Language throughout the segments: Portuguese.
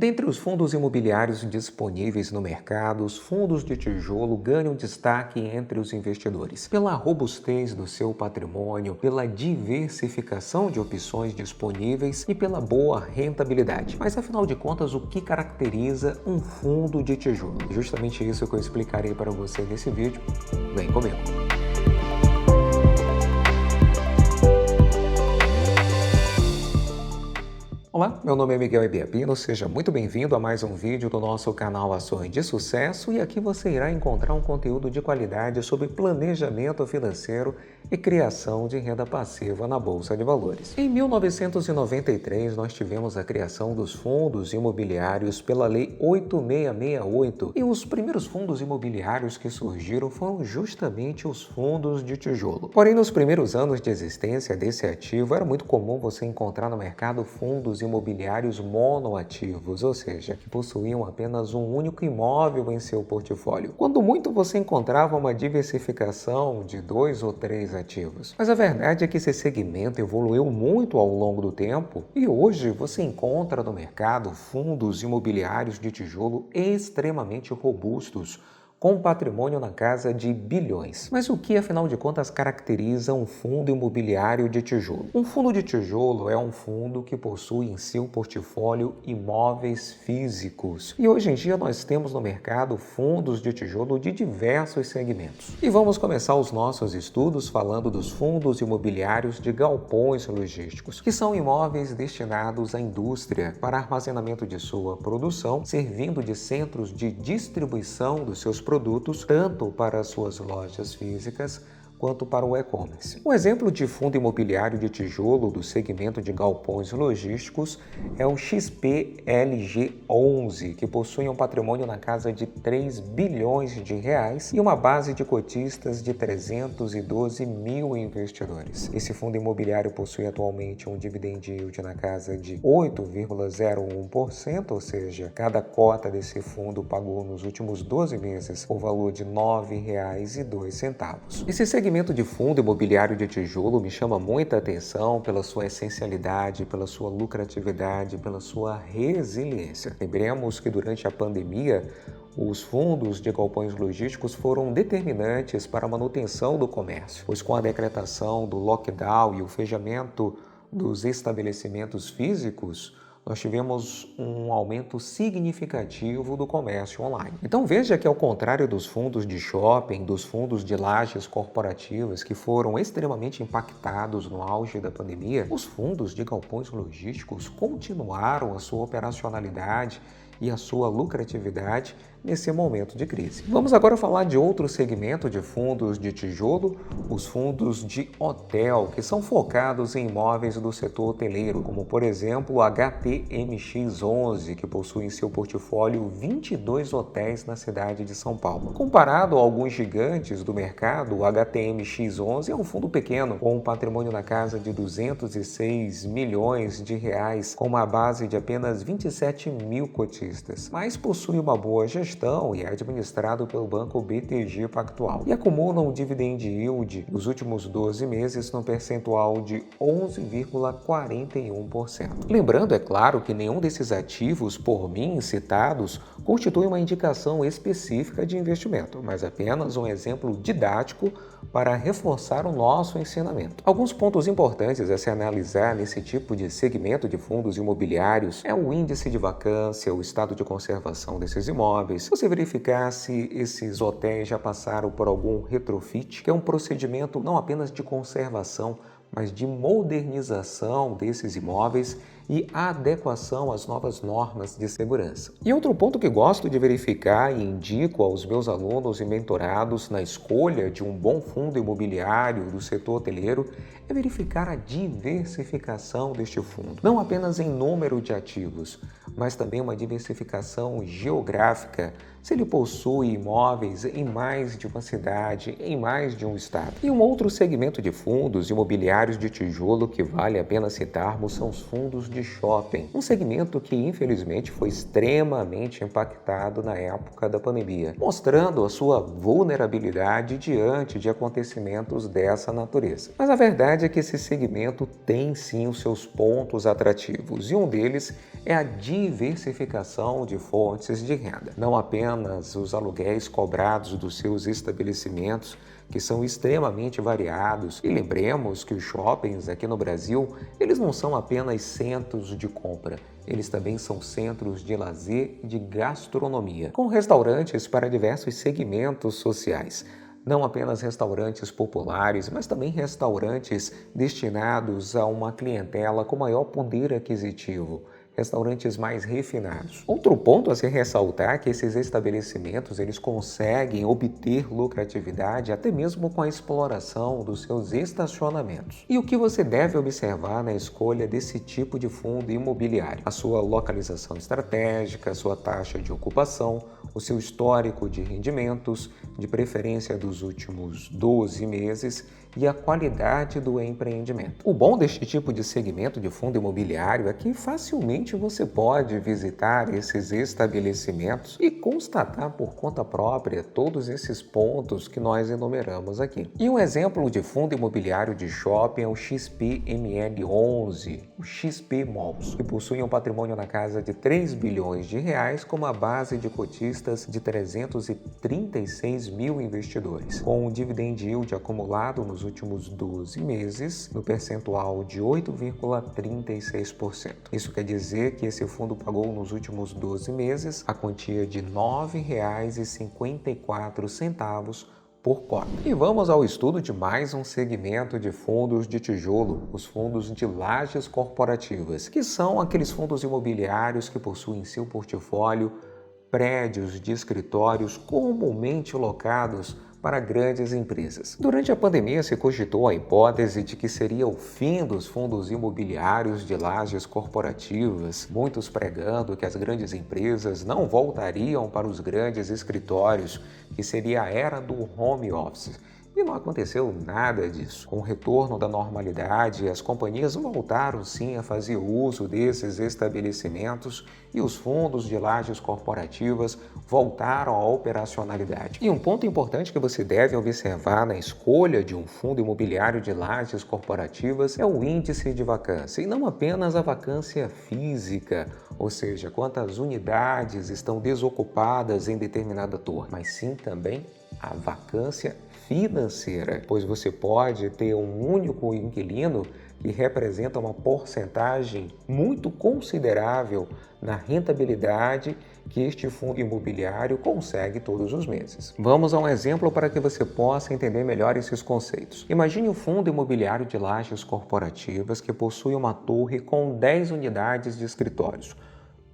Dentre os fundos imobiliários disponíveis no mercado, os fundos de tijolo ganham destaque entre os investidores pela robustez do seu patrimônio, pela diversificação de opções disponíveis e pela boa rentabilidade. Mas afinal de contas, o que caracteriza um fundo de tijolo? É justamente isso que eu explicarei para você nesse vídeo. Vem comigo! Olá, meu nome é Miguel Ibiapino, seja muito bem-vindo a mais um vídeo do nosso canal Ações de Sucesso, e aqui você irá encontrar um conteúdo de qualidade sobre planejamento financeiro e criação de renda passiva na Bolsa de Valores. Em 1993, nós tivemos a criação dos fundos imobiliários pela Lei 8668, e os primeiros fundos imobiliários que surgiram foram justamente os fundos de tijolo. Porém, nos primeiros anos de existência desse ativo, era muito comum você encontrar no mercado fundos imobiliários monoativos, ou seja, que possuíam apenas um único imóvel em seu portfólio. Quando muito, você encontrava uma diversificação de 2 ou 3 ativos. Mas a verdade é que esse segmento evoluiu muito ao longo do tempo e hoje você encontra no mercado fundos imobiliários de tijolo extremamente robustos, com patrimônio na casa de bilhões. Mas o que, afinal de contas, caracteriza um fundo imobiliário de tijolo? Um fundo de tijolo é um fundo que possui em seu portfólio imóveis físicos. E hoje em dia nós temos no mercado fundos de tijolo de diversos segmentos. E vamos começar os nossos estudos falando dos fundos imobiliários de galpões logísticos, que são imóveis destinados à indústria para armazenamento de sua produção, servindo de centros de distribuição dos seus produtos, tanto para as suas lojas físicas quanto para o e-commerce. Um exemplo de fundo imobiliário de tijolo do segmento de galpões logísticos é o XPLG11, que possui um patrimônio na casa de 3 bilhões de reais e uma base de cotistas de 312 mil investidores. Esse fundo imobiliário possui atualmente um dividend yield na casa de 8,01%, ou seja, cada cota desse fundo pagou nos últimos 12 meses o valor de R$ 9,02. Esse segmento de fundo imobiliário de tijolo me chama muita atenção pela sua essencialidade, pela sua lucratividade, pela sua resiliência. Lembremos que durante a pandemia, os fundos de galpões logísticos foram determinantes para a manutenção do comércio, pois com a decretação do lockdown e o fechamento dos estabelecimentos físicos, nós tivemos um aumento significativo do comércio online. Então veja que, ao contrário dos fundos de shopping, dos fundos de lajes corporativas que foram extremamente impactados no auge da pandemia, os fundos de galpões logísticos continuaram a sua operacionalidade e a sua lucratividade nesse momento de crise. Vamos agora falar de outro segmento de fundos de tijolo, os fundos de hotel, que são focados em imóveis do setor hoteleiro, como por exemplo o HTMX11, que possui em seu portfólio 22 hotéis na cidade de São Paulo. Comparado a alguns gigantes do mercado, o HTMX11 é um fundo pequeno, com um patrimônio na casa de 206 milhões de reais, com uma base de apenas 27 mil cotistas, mas possui uma boa gestão e é administrado pelo banco BTG Pactual e acumula um dividend yield nos últimos 12 meses no percentual de 11,41%. Lembrando, é claro, que nenhum desses ativos por mim citados constitui uma indicação específica de investimento, mas apenas um exemplo didático para reforçar o nosso ensinamento. Alguns pontos importantes a se analisar nesse tipo de segmento de fundos imobiliários é o índice de vacância, o estado de conservação desses imóveis, você verificar se esses hotéis já passaram por algum retrofit, que é um procedimento não apenas de conservação, mas de modernização desses imóveis e adequação às novas normas de segurança. E outro ponto que gosto de verificar e indico aos meus alunos e mentorados na escolha de um bom fundo imobiliário do setor hoteleiro é verificar a diversificação deste fundo, não apenas em número de ativos, mas também uma diversificação geográfica, se ele possui imóveis em mais de uma cidade, em mais de um estado. E um outro segmento de fundos imobiliários de tijolo que vale a pena citarmos são os fundos de shopping, um segmento que infelizmente foi extremamente impactado na época da pandemia, mostrando a sua vulnerabilidade diante de acontecimentos dessa natureza. Mas a verdade é que esse segmento tem sim os seus pontos atrativos, e um deles é a diversificação de fontes de renda. Não apenas os aluguéis cobrados dos seus estabelecimentos, que são extremamente variados. E lembremos que os shoppings aqui no Brasil, eles não são apenas centros de compra, eles também são centros de lazer e de gastronomia, com restaurantes para diversos segmentos sociais. Não apenas restaurantes populares, mas também restaurantes destinados a uma clientela com maior poder aquisitivo, restaurantes mais refinados. Outro ponto a se ressaltar é que esses estabelecimentos eles conseguem obter lucratividade até mesmo com a exploração dos seus estacionamentos. E o que você deve observar na escolha desse tipo de fundo imobiliário? A sua localização estratégica, a sua taxa de ocupação, o seu histórico de rendimentos, de preferência dos últimos 12 meses, e a qualidade do empreendimento. O bom deste tipo de segmento de fundo imobiliário é que facilmente você pode visitar esses estabelecimentos e constatar por conta própria todos esses pontos que nós enumeramos aqui. E um exemplo de fundo imobiliário de shopping é o XPML11, o XP Malls, que possui um patrimônio na casa de 3 bilhões de reais com uma base de cotistas de 336 mil investidores, com um dividend yield acumulado nos últimos 12 meses no percentual de 8,36%. Isso quer dizer que esse fundo pagou nos últimos 12 meses a quantia de R$ 9,54 por cota. E vamos ao estudo de mais um segmento de fundos de tijolo, os fundos de lajes corporativas, que são aqueles fundos imobiliários que possuem em seu portfólio prédios de escritórios comumente locados para grandes empresas. Durante a pandemia se cogitou a hipótese de que seria o fim dos fundos imobiliários de lajes corporativas, muitos pregando que as grandes empresas não voltariam para os grandes escritórios, que seria a era do home office. E não aconteceu nada disso. Com o retorno da normalidade, as companhias voltaram sim a fazer uso desses estabelecimentos e os fundos de lajes corporativas voltaram à operacionalidade. E um ponto importante que você deve observar na escolha de um fundo imobiliário de lajes corporativas é o índice de vacância, e não apenas a vacância física, ou seja, quantas unidades estão desocupadas em determinada torre, mas sim também a vacância financeira, pois você pode ter um único inquilino que representa uma porcentagem muito considerável na rentabilidade que este fundo imobiliário consegue todos os meses. Vamos a um exemplo para que você possa entender melhor esses conceitos. Imagine um fundo imobiliário de lajes corporativas que possui uma torre com 10 unidades de escritórios,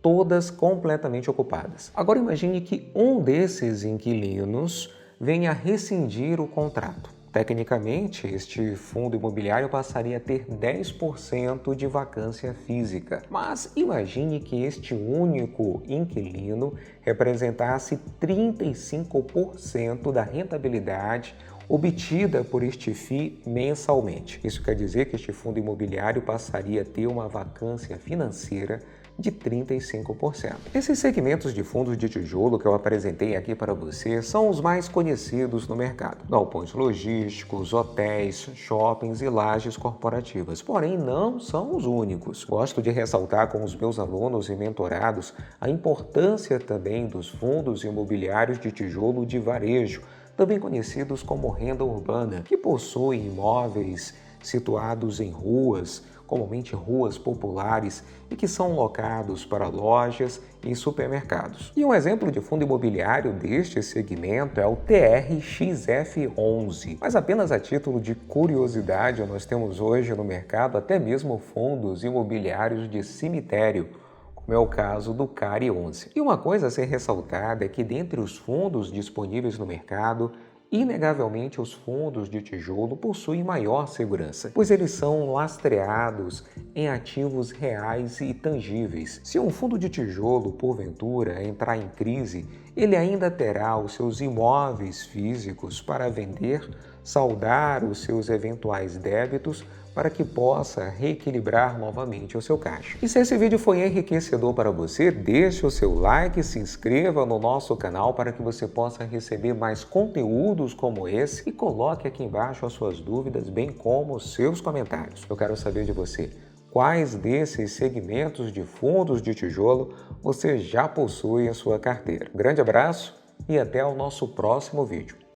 todas completamente ocupadas. Agora imagine que um desses inquilinos venha a rescindir o contrato. Tecnicamente, este fundo imobiliário passaria a ter 10% de vacância física. Mas imagine que este único inquilino representasse 35% da rentabilidade obtida por este FII mensalmente. Isso quer dizer que este fundo imobiliário passaria a ter uma vacância financeira de 35%. Esses segmentos de fundos de tijolo que eu apresentei aqui para você são os mais conhecidos no mercado. Galpões logísticos, hotéis, shoppings e lajes corporativas, porém não são os únicos. Gosto de ressaltar com os meus alunos e mentorados a importância também dos fundos imobiliários de tijolo de varejo, também conhecidos como renda urbana, que possuem imóveis situados em ruas, comumente ruas populares, e que são locados para lojas e supermercados. E um exemplo de fundo imobiliário deste segmento é o TRXF11. Mas apenas a título de curiosidade, nós temos hoje no mercado até mesmo fundos imobiliários de cemitério, como é o caso do CARI 11. E uma coisa a ser ressaltada é que dentre os fundos disponíveis no mercado, inegavelmente, os fundos de tijolo possuem maior segurança, pois eles são lastreados em ativos reais e tangíveis. Se um fundo de tijolo, porventura, entrar em crise, ele ainda terá os seus imóveis físicos para vender, saldar os seus eventuais débitos, para que possa reequilibrar novamente o seu caixa. E se esse vídeo foi enriquecedor para você, deixe o seu like, se inscreva no nosso canal para que você possa receber mais conteúdos como esse e coloque aqui embaixo as suas dúvidas, bem como os seus comentários. Eu quero saber de você. quais desses segmentos de fundos de tijolo você já possui em sua carteira. Grande abraço e até o nosso próximo vídeo.